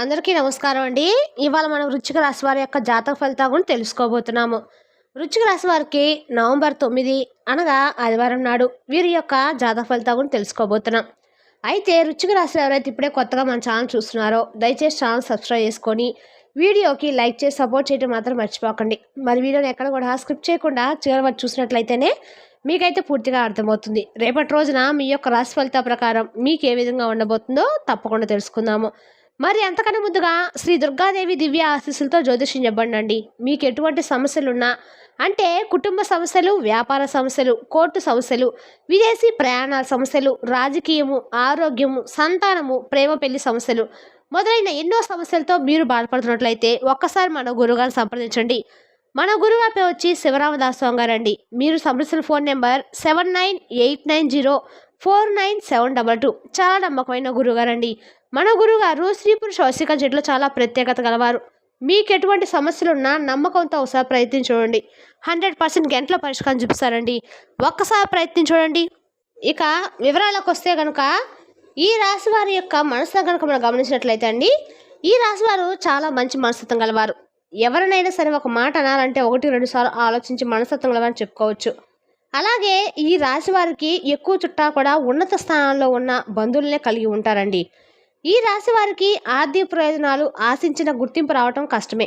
అందరికీ నమస్కారం అండి. ఇవాళ మనం వృశ్చిక రాశి వారి యొక్క జాతక ఫలితాల గురించి తెలుసుకోబోతున్నాము. వృశ్చిక రాశి వారికి నవంబర్ 9 అనగా ఆదివారం నాడు వీరి యొక్క జాతక ఫలితాల గురించి తెలుసుకోబోతున్నాం. అయితే వృశ్చిక రాశిలో ఎవరైతే ఇప్పుడే కొత్తగా మన ఛానల్ చూస్తున్నారో దయచేసి ఛానల్ సబ్స్క్రైబ్ చేసుకొని వీడియోకి లైక్ చేసి సపోర్ట్ చేయడం మాత్రం మర్చిపోకండి. మరి వీడియోని ఎక్కడ కూడా స్కిప్ చేయకుండా చివరి వరకు చూసినట్లయితేనే మీకైతే పూర్తిగా అర్థమవుతుంది. రేపటి రోజున మీ యొక్క రాశి ఫలితాల ప్రకారం మీకు ఏ విధంగా ఉండబోతుందో తప్పకుండా తెలుసుకుందాము. మరి అంతకన్నా ముందుగా శ్రీ దుర్గాదేవి దివ్య ఆశీస్సులతో జ్యోతిష్యం చెప్పండి. మీకు ఎటువంటి సమస్యలున్నా అంటే కుటుంబ సమస్యలు, వ్యాపార సమస్యలు, కోర్టు సమస్యలు, విదేశీ ప్రయాణాల సమస్యలు, రాజకీయము, ఆరోగ్యము, సంతానము, ప్రేమ పెళ్లి సమస్యలు మొదలైన ఎన్నో సమస్యలతో మీరు బాధపడుతున్నట్లయితే ఒక్కసారి మన గురువుగారిని సంప్రదించండి. మన గురుగారి పేరు వచ్చి శివరామదాస్ స్వామి గారండి. మీరు సంప్రదించిన ఫోన్ నెంబర్ 7989049722. చాలా నమ్మకమైన గురుగారండి. మన గురుగారు స్త్రీ పురుష వశీకరణ చెట్లు చాలా ప్రత్యేకత గలవారు. మీకు ఎటువంటి సమస్యలున్నా నమ్మకంతో ఒకసారి ప్రయత్నం చూడండి. 100% గంటల పరిష్కారం చూపిస్తారండి. ఒక్కసారి ప్రయత్నం చూడండి. ఇక వివరాలకు వస్తే కనుక ఈ రాశి వారి యొక్క మనసును కనుక మనం గమనించినట్లయితే అండి, ఈ రాశి వారు చాలా మంచి మనస్తత్వం గలవారు. ఎవరినైనా సరే ఒక మాట అనాలంటే 1-2 సార్లు ఆలోచించి మనస్తత్వం గలవారని చెప్పుకోవచ్చు. అలాగే ఈ రాశి వారికి ఎక్కువ చుట్టా కూడా ఉన్నత స్థానాల్లో ఉన్న బంధువులనే కలిగి ఉంటారండి. ఈ రాశి వారికి ఆర్థిక ప్రయోజనాలు ఆశించిన గుర్తింపు రావటం కష్టమే.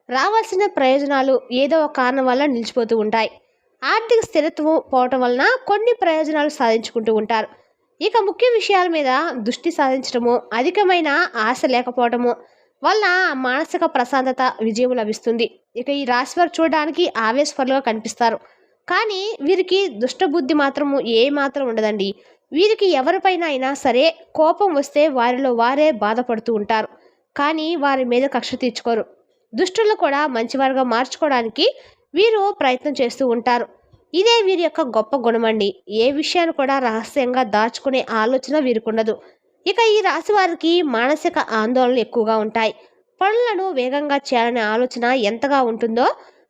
రావాల్సిన ప్రయోజనాలు ఏదో ఒక కారణం వల్ల నిలిచిపోతూ ఉంటాయి. ఆర్థిక స్థిరత్వం పోవటం వలన కొన్ని ప్రయోజనాలు సాధించుకుంటూ ఉంటారు. ఇక ముఖ్య విషయాల మీద దృష్టి సాధించడము, అధికమైన ఆశ లేకపోవటము వల్ల మానసిక ప్రశాంతత, విజయం లభిస్తుంది. ఇక ఈ రాశి వారు చూడడానికి ఆవేశపరులుగా కనిపిస్తారు, కానీ వీరికి దుష్టబుద్ధి మాత్రము ఏ మాత్రం ఉండదండి. వీరికి ఎవరిపైన అయినా సరే కోపం వస్తే వారిలో వారే బాధపడుతూ ఉంటారు, కానీ వారి మీద కక్ష తీర్చుకోరు. దుష్టులు కూడా మంచివారుగా మార్చుకోవడానికి వీరు ప్రయత్నం చేస్తూ ఉంటారు. ఇదే వీరి యొక్క గొప్ప గుణమండి. ఏ విషయాన్ని కూడా రహస్యంగా దాచుకునే ఆలోచన వీరికి ఉండదు. ఇక ఈ రాశి వారికి మానసిక ఆందోళనలు ఎక్కువగా ఉంటాయి. పనులను వేగంగా చేయాలనే ఆలోచన ఎంతగా ఉంటుందో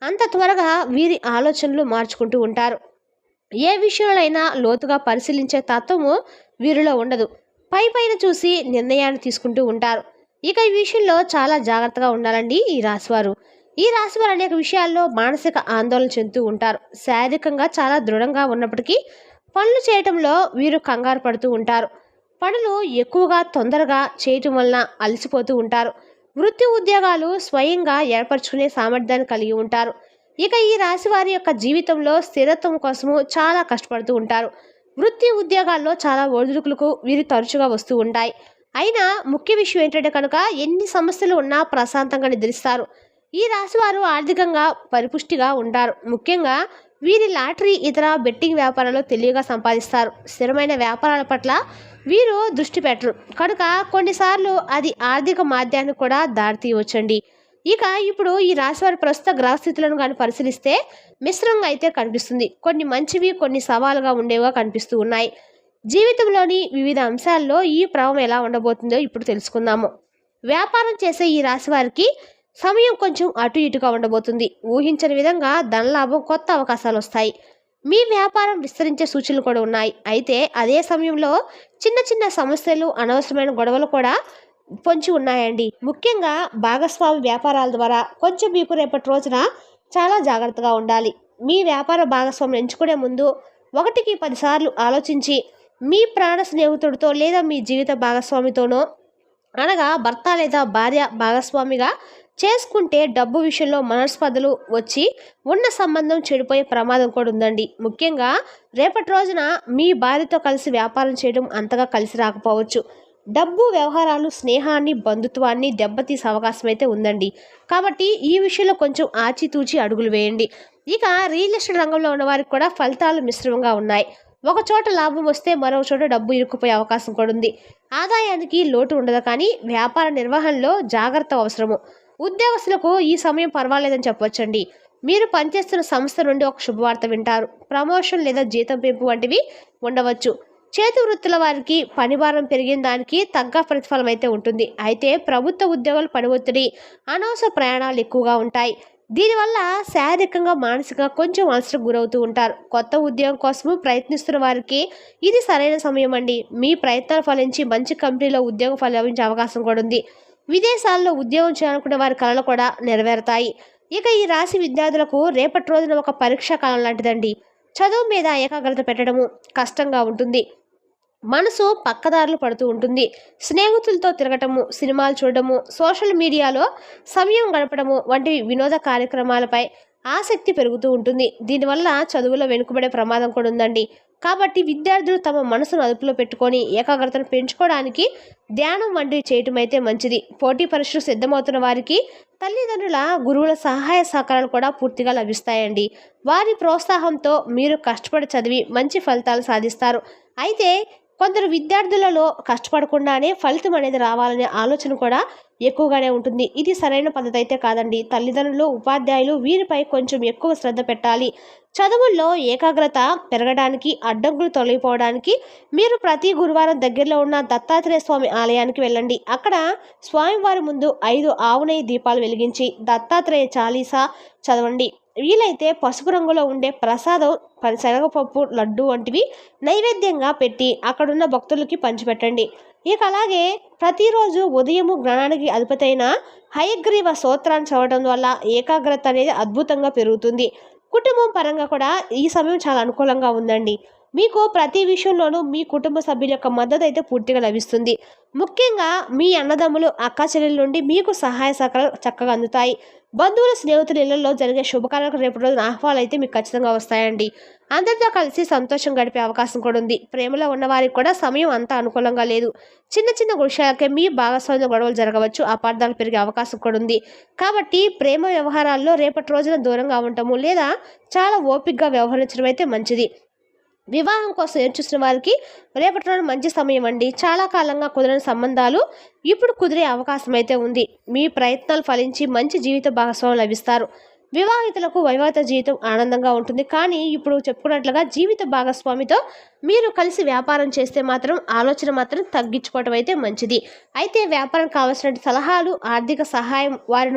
అంత త్వరగా వీరి ఆలోచనలు మార్చుకుంటూ ఉంటారు. ఏ విషయంలోనైనా లోతుగా పరిశీలించే తత్వము వీరిలో ఉండదు. పైన చూసి నిర్ణయాన్ని తీసుకుంటూ ఉంటారు. ఇక ఈ విషయంలో చాలా జాగ్రత్తగా ఉండాలండి ఈ రాశివారు. ఈ రాశివారు అనేక విషయాల్లో మానసిక ఆందోళన చెందుతూ ఉంటారు. శారీరకంగా చాలా దృఢంగా ఉన్నప్పటికీ పనులు చేయటంలో వీరు కంగారు పడుతూ ఉంటారు. పనులు ఎక్కువగా తొందరగా చేయటం వలన అలసిపోతూ ఉంటారు. వృత్తి ఉద్యోగాలు స్వయంగా ఏర్పరచుకునే సామర్థ్యాన్ని కలిగి ఉంటారు. ఇక ఈ రాశి వారి యొక్క జీవితంలో స్థిరత్వం కోసము చాలా కష్టపడుతూ ఉంటారు. వృత్తి ఉద్యోగాల్లో చాలా ఒడిదుడుకులకు వీరు తరచుగా వస్తూ ఉంటాయి. అయినా ముఖ్య విషయం ఏంటంటే కనుక ఎన్ని సమస్యలు ఉన్నా ప్రశాంతంగా నిద్రిస్తారు. ఈ రాశి వారు ఆర్థికంగా పరిపుష్టిగా ఉంటారు. ముఖ్యంగా వీరి లాటరీ, ఇతర బెట్టింగ్ వ్యాపారాల్లో తెలివిగా సంపాదిస్తారు. స్థిరమైన వ్యాపారాల పట్ల వీరు దృష్టి పెట్టరు కనుక కొన్నిసార్లు అది ఆర్థిక మాధ్యానికి కూడా దారితీయవచ్చండి. ఇక ఇప్పుడు ఈ రాశివారి ప్రస్తుత గ్రహస్థితులను కానీ పరిశీలిస్తే మిశ్రంగా అయితే కనిపిస్తుంది. కొన్ని మంచివి, కొన్ని సవాలుగా ఉండేవిగా కనిపిస్తూ ఉన్నాయి. జీవితంలోని వివిధ అంశాల్లో ఈ ప్రభావం ఎలా ఉండబోతుందో ఇప్పుడు తెలుసుకుందాము. వ్యాపారం చేసే ఈ రాశి వారికి సమయం కొంచెం అటు ఇటుగా ఉండబోతుంది. ఊహించని విధంగా ధనలాభం, కొత్త అవకాశాలు వస్తాయి. మీ వ్యాపారం విస్తరించే సూచనలు కూడా ఉన్నాయి. అయితే అదే సమయంలో చిన్న చిన్న సమస్యలు, అనవసరమైన గొడవలు కూడా పొంచి ఉన్నాయండి. ముఖ్యంగా భాగస్వామి వ్యాపారాల ద్వారా కొంచెం మీకు రేపటి రోజున చాలా జాగ్రత్తగా ఉండాలి. మీ వ్యాపార భాగస్వామిని ఎంచుకునే ముందు 1-10 సార్లు ఆలోచించి మీ ప్రాణ స్నేహితుడితో లేదా మీ జీవిత భాగస్వామితోనో అనగా భర్త లేదా భార్య భాగస్వామిగా చేసుకుంటే డబ్బు విషయంలో మనస్పర్ధలు వచ్చి ఉన్న సంబంధం చెడిపోయే ప్రమాదం కూడా ఉందండి. ముఖ్యంగా రేపటి రోజున మీ భార్యతో కలిసి వ్యాపారం చేయడం అంతగా కలిసి రాకపోవచ్చు. డబ్బు వ్యవహారాలు స్నేహాన్ని, బంధుత్వాన్ని దెబ్బతీసే అవకాశం అయితే ఉందండి. కాబట్టి ఈ విషయంలో కొంచెం ఆచితూచి అడుగులు వేయండి. ఇక రియల్ ఎస్టేట్ రంగంలో ఉన్న వారికి కూడా ఫలితాలు మిశ్రమంగా ఉన్నాయి. ఒక చోట లాభం వస్తే మరో చోట డబ్బు ఇరుక్కుపోయే అవకాశం కూడా ఉంది. ఆదాయానికి లోటు ఉండదు, కానీ వ్యాపార నిర్వహణలో జాగ్రత్త అవసరము. ఉద్యోగస్తులకు ఈ సమయం పర్వాలేదని చెప్పవచ్చండి. మీరు పనిచేస్తున్న సంస్థ నుండి ఒక శుభవార్త వింటారు. ప్రమోషన్ లేదా జీతం పెంపు వంటివి ఉండవచ్చు. చేతి వృత్తుల వారికి పనిభారం పెరిగిన దానికి తగ్గ ప్రతిఫలం అయితే ఉంటుంది. అయితే ప్రభుత్వ ఉద్యోగాలు పని ఒత్తిడి, అనవసర ప్రయాణాలు ఎక్కువగా ఉంటాయి. దీనివల్ల శారీరకంగా, మానసికంగా కొంచెం అలసటకు గురవుతూ ఉంటారు. కొత్త ఉద్యోగం కోసము ప్రయత్నిస్తున్న వారికి ఇది సరైన సమయం అండి. మీ ప్రయత్నాలు ఫలించి మంచి కంపెనీలో ఉద్యోగం లభించే అవకాశం కూడా ఉంది. విదేశాల్లో ఉద్యోగం చేయాలనుకునే వారి కలలు కూడా నెరవేరుతాయి. ఇక ఈ రాశి విద్యార్థులకు రేపటి రోజున ఒక పరీక్షా కాలం లాంటిదండి. చదువు మీద ఏకాగ్రత పెట్టడము కష్టంగా ఉంటుంది. మనసు పక్కదారులు పడుతూ ఉంటుంది. స్నేహితులతో తిరగటము, సినిమాలు చూడడము, సోషల్ మీడియాలో సమయం గడపడము వంటి వినోద కార్యక్రమాలపై ఆసక్తి పెరుగుతూ ఉంటుంది. దీనివల్ల చదువులో వెనుకబడే ప్రమాదం కూడా ఉందండి. కాబట్టి విద్యార్థులు తమ మనసును అదుపులో పెట్టుకొని ఏకాగ్రతను పెంచుకోవడానికి ధ్యానం వంటివి చేయటం అయితే మంచిది. పోటీ పరీక్షలు సిద్ధమవుతున్న వారికి తల్లిదండ్రుల, గురువుల సహాయ సహకారాలు కూడా పూర్తిగా లభిస్తాయండి. వారి ప్రోత్సాహంతో మీరు కష్టపడి చదివి మంచి ఫలితాలు సాధిస్తారు. అయితే కొందరు విద్యార్థులలో కష్టపడకుండానే ఫలితం అనేది రావాలనే ఆలోచన కూడా ఎక్కువగానే ఉంటుంది. ఇది సరైన పద్ధతి అయితే కాదండి. తల్లిదండ్రులు, ఉపాధ్యాయులు వీరిపై కొంచెం ఎక్కువ శ్రద్ధ పెట్టాలి. చదువుల్లో ఏకాగ్రత పెరగడానికి, అడ్డంకులు తొలగిపోవడానికి మీరు ప్రతి గురువారం దగ్గరలో ఉన్న దత్తాత్రేయ స్వామి ఆలయానికి వెళ్ళండి. అక్కడ స్వామివారి ముందు 5 ఆవు నెయ్యి దీపాలు వెలిగించి దత్తాత్రేయ చాలీసా చదవండి. వీలైతే పసుపు రంగులో ఉండే ప్రసాదం, శనగపప్పు లడ్డు వంటివి నైవేద్యంగా పెట్టి అక్కడున్న భక్తులకి పంచిపెట్టండి. ఇక అలాగే ప్రతిరోజు ఉదయము జ్ఞానానికి అధిపతైన హయగ్రీవ స్తోత్రాన్ని చదవడం వల్ల ఏకాగ్రత అనేది అద్భుతంగా పెరుగుతుంది. కుటుంబం పరంగా కూడా ఈ సమయం చాలా అనుకూలంగా ఉందండి. మీకు ప్రతి విషయంలోనూ మీ కుటుంబ సభ్యుల యొక్క మద్దతు అయితే పూర్తిగా లభిస్తుంది. ముఖ్యంగా మీ అన్నదమ్ములు, అక్క చెల్లెల నుండి మీకు సహాయ సహకారాలు చక్కగా అందుతాయి. బంధువుల, స్నేహితుల ఇళ్లలో జరిగే శుభకార్యాలకు రేపటి రోజున ఆహ్వానాలు అయితే మీకు ఖచ్చితంగా వస్తాయండి. అందరితో కలిసి సంతోషం గడిపే అవకాశం కూడా ఉంది. ప్రేమలో ఉన్న వారికి కూడా సమయం అంతా అనుకూలంగా లేదు. చిన్న చిన్న విషయాలకే మీ భాగస్వామ్య గొడవలు జరగవచ్చు, అపార్థాలు పెరిగే అవకాశం కూడా ఉంది. కాబట్టి ప్రేమ వ్యవహారాల్లో రేపటి రోజున దూరంగా ఉండటము లేదా చాలా ఓపికగా వ్యవహరించడం అయితే మంచిది. వివాహం కోసం ఎదురుచూస్తున్న వారికి రేపటి రోజు మంచి సమయం అండి. చాలా కాలంగా కుదరని సంబంధాలు ఇప్పుడు కుదిరే అవకాశం అయితే ఉంది. మీ ప్రయత్నాలు ఫలించి మంచి జీవిత భాగస్వాములు లభిస్తారు. వివాహితులకు వైవాహిక జీవితం ఆనందంగా ఉంటుంది. కానీ ఇప్పుడు చెప్పుకున్నట్లుగా జీవిత భాగస్వామితో మీరు కలిసి వ్యాపారం చేస్తే మాత్రం ఆలోచన మాత్రం తగ్గించుకోవటం అయితే మంచిది. అయితే వ్యాపారం కావాల్సిన సలహాలు, ఆర్థిక సహాయం వారి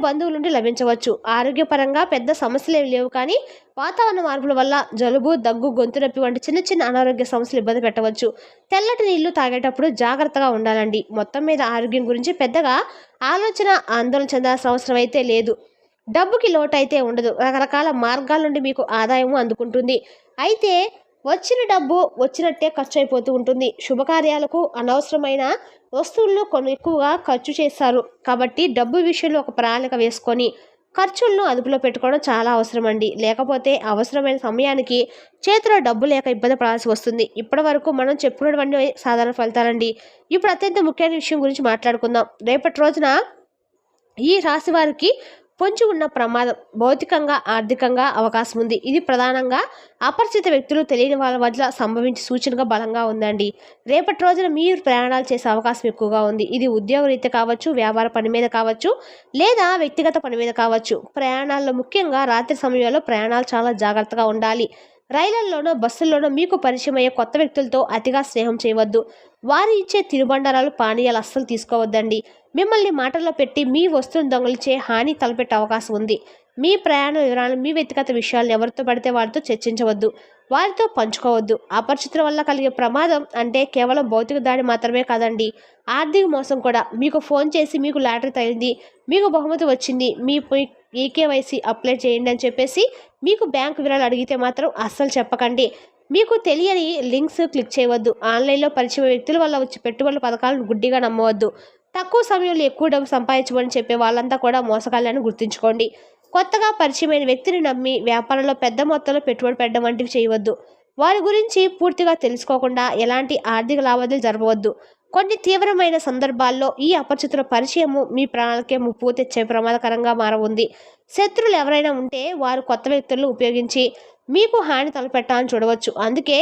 బంధువుల నుండి లభించవచ్చు. ఆరోగ్యపరంగా పెద్ద సమస్యలు ఏమి లేవు, కానీ వాతావరణ మార్పుల వల్ల జలుబు, దగ్గు, గొంతు నొప్పి వంటి చిన్న చిన్న అనారోగ్య సమస్యలు ఇబ్బంది పెట్టవచ్చు. తెల్లటి నీళ్లు తాగేటప్పుడు జాగ్రత్తగా ఉండాలండి. మొత్తం మీద ఆరోగ్యం గురించి పెద్దగా ఆందోళన చెందాల్సిన అవసరం అయితే లేదు. డబ్బుకి లోటు అయితే ఉండదు. రకరకాల మార్గాల నుండి మీకు ఆదాయము అందుకుంటుంది. అయితే వచ్చిన డబ్బు వచ్చినట్టే ఖర్చు అయిపోతూ ఉంటుంది. శుభకార్యాలకు అనవసరమైన వస్తువులను కొన్ని ఎక్కువగా ఖర్చు చేస్తారు. కాబట్టి డబ్బు విషయంలో ఒక ప్రణాళిక వేసుకొని ఖర్చులను అదుపులో పెట్టుకోవడం చాలా అవసరం అండి. లేకపోతే అవసరమైన సమయానికి చేతిలో డబ్బు లేక ఇబ్బంది పడాల్సి వస్తుంది. ఇప్పటి వరకు మనం చెప్పుకున్నటువంటి సాధారణ ఫలితాలండి. ఇప్పుడు అత్యంత ముఖ్యమైన విషయం గురించి మాట్లాడుకుందాం. రేపటి రోజున ఈ రాశి వారికి పొంచి ఉన్న ప్రమాదం భౌతికంగా, ఆర్థికంగా అవకాశం ఉంది. ఇది ప్రధానంగా అపరిచిత వ్యక్తులు, తెలియని వాళ్ళ వల్ల సంభవించే సూచనగా బలంగా ఉందండి. రేపటి రోజున మీరు ప్రయాణాలు చేసే అవకాశం ఎక్కువగా ఉంది. ఇది ఉద్యోగరీత్యా కావచ్చు, వ్యాపార పని మీద కావచ్చు, లేదా వ్యక్తిగత పని మీద కావచ్చు. ప్రయాణాల్లో ముఖ్యంగా రాత్రి సమయంలో ప్రయాణాలు చాలా జాగ్రత్తగా ఉండాలి. రైళ్లలోనో, బస్సుల్లోనో మీకు పరిచయం అయ్యే కొత్త వ్యక్తులతో అతిగా స్నేహం చేయవద్దు. వారు ఇచ్చే తినుబండారాలు, పానీయాలు అస్సలు తీసుకోవద్దండి. మిమ్మల్ని మాటల్లో పెట్టి మీ వస్తువును దొంగిలించే హాని తలపెట్టే అవకాశం ఉంది. మీ ప్రయాణ వివరాలు, మీ వ్యక్తిగత విషయాలను ఎవరితో పడితే వారితో చర్చించవద్దు, వారితో పంచుకోవద్దు. అపరిచితుల వల్ల కలిగే ప్రమాదం అంటే కేవలం భౌతిక దాడి మాత్రమే కాదండి, ఆర్థిక మోసం కూడా. మీకు ఫోన్ చేసి మీకు లాటరీ తగిలింది, మీకు బహుమతి వచ్చింది, మీ ఈకేవైసీ అప్లై చేయండి అని చెప్పేసి మీకు బ్యాంకు వివరాలు అడిగితే మాత్రం అస్సలు చెప్పకండి. మీకు తెలియని లింక్స్ క్లిక్ చేయవద్దు. ఆన్లైన్లో పరిచయం వ్యక్తుల వల్ల వచ్చే పెట్టుబడుల పథకాలను గుడ్డిగా నమ్మవద్దు. తక్కువ సమయంలో ఎక్కువ డబ్బు సంపాదించమని చెప్పే వాళ్ళంతా కూడా మోసగాళ్ళని గుర్తుంచుకోండి. కొత్తగా పరిచయమైన వ్యక్తిని నమ్మి వ్యాపారంలో పెద్ద మొత్తంలో పెట్టుబడి పెట్టడం వంటివి చేయవద్దు. వారి గురించి పూర్తిగా తెలుసుకోకుండా ఎలాంటి ఆర్థిక లావాదేవీలు జరపవద్దు. కొన్ని తీవ్రమైన సందర్భాల్లో ఈ అపరిచితుల పరిచయము మీ ప్రాణాలకే ముప్పు తెచ్చే ప్రమాదకరంగా మారవుంది. శత్రువులు ఎవరైనా ఉంటే వారు కొత్త వ్యక్తులను ఉపయోగించి మీకు హాని తలపెట్టాలని చూడవచ్చు. అందుకే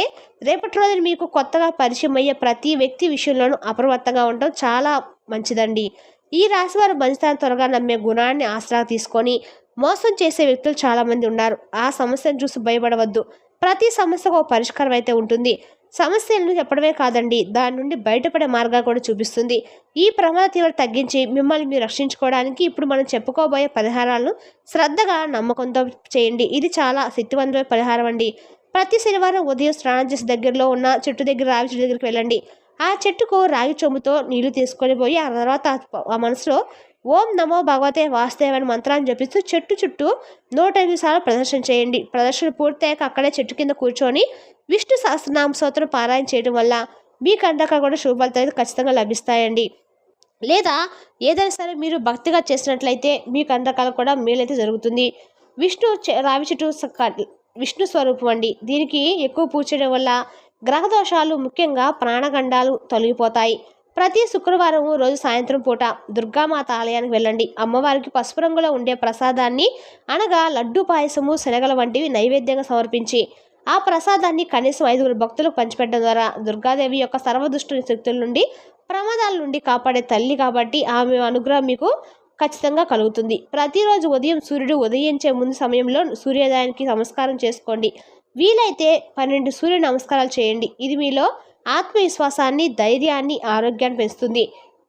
రేపటి రోజున మీకు కొత్తగా పరిచయం అయ్యే ప్రతి వ్యక్తి విషయంలోనూ అప్రమత్తంగా ఉండటం చాలా మంచిదండి. ఈ రాశి వారు మంచితనం త్వరగా నమ్మే గుణాన్ని ఆసరా తీసుకొని మోసం చేసే వ్యక్తులు చాలామంది ఉన్నారు. ఆ సమస్యను చూసి భయపడవద్దు. ప్రతి సమస్యకు ఒక పరిష్కారం అయితే ఉంటుంది. సమస్యలను చెప్పడమే కాదండి, దాని నుండి బయటపడే మార్గాలు కూడా చూపిస్తుంది. ఈ ప్రమాద తీవ్రత తగ్గించి మిమ్మల్ని మీరు రక్షించుకోవడానికి ఇప్పుడు మనం చెప్పుకోబోయే పరిహారాలను శ్రద్ధగా, నమ్మకంతో చేయండి. ఇది చాలా శక్తివంతమైన పరిహారం అండి. ప్రతి శనివారం ఉదయం స్నానం చేసి దగ్గరలో ఉన్న చెట్టు దగ్గర, రావి చెట్టు దగ్గరికి వెళ్ళండి. ఆ చెట్టుకు రాగి చెంబుతో నీళ్లు తీసుకొని పోయి ఆ తర్వాత ఆ మనసులో ఓం నమో భగవతే వాసుదేవ అని మంత్రాన్ని జపిస్తూ చెట్టు చుట్టూ 108 సార్లు ప్రదర్శన చేయండి. ప్రదర్శన పూర్తయ్యాక అక్కడే చెట్టు కింద కూర్చొని విష్ణు సహస్రనామ స్తోత్రం పారాయణ చేయడం వల్ల మీకందరికీ కూడా శుభ ఫలితాలు ఖచ్చితంగా లభిస్తాయండి. లేదా ఏదైనా సరే మీరు భక్తిగా చేసినట్లయితే మీకు అన్ని రకాల కూడా మేలైతే జరుగుతుంది. రావి చెట్టు విష్ణు స్వరూపం అండి. దీనికి ఎక్కువ పూజ చేయడం వల్ల గ్రహ దోషాలు ముఖ్యంగా ప్రాణగండాలు తొలగిపోతాయి. ప్రతి శుక్రవారం రోజు సాయంత్రం పూట దుర్గామాత ఆలయానికి వెళ్ళండి. అమ్మవారికి పసుపు రంగులో ఉండే ప్రసాదాన్ని అనగా లడ్డు పాయసము శనగల వంటివి నైవేద్యంగా సమర్పించి ఆ ప్రసాదాన్ని కనీసం 5 భక్తులకు పంచిపెట్టడం ద్వారా దుర్గాదేవి యొక్క సర్వదుష్ట శక్తుల నుండి ప్రమాదాల నుండి కాపాడే తల్లి కాబట్టి ఆమె అనుగ్రహం మీకు ఖచ్చితంగా కలుగుతుంది. ప్రతిరోజు ఉదయం సూర్యుడు ఉదయించే ముందు సమయంలో సూర్యోదయానికి నమస్కారం చేసుకోండి. వీలైతే 12 సూర్య నమస్కారాలు చేయండి. ఇది మీలో ఆత్మవిశ్వాసాన్ని, ధైర్యాన్ని, ఆరోగ్యాన్ని పెంచుతుంది.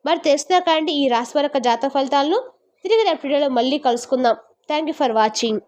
మరి తెలుసునా కానీ ఈ రాశి వారి యొక్క జాతక ఫలితాలను తిరిగి రేపు వీడియోలో మళ్ళీ కలుసుకుందాం. Thank you for watching.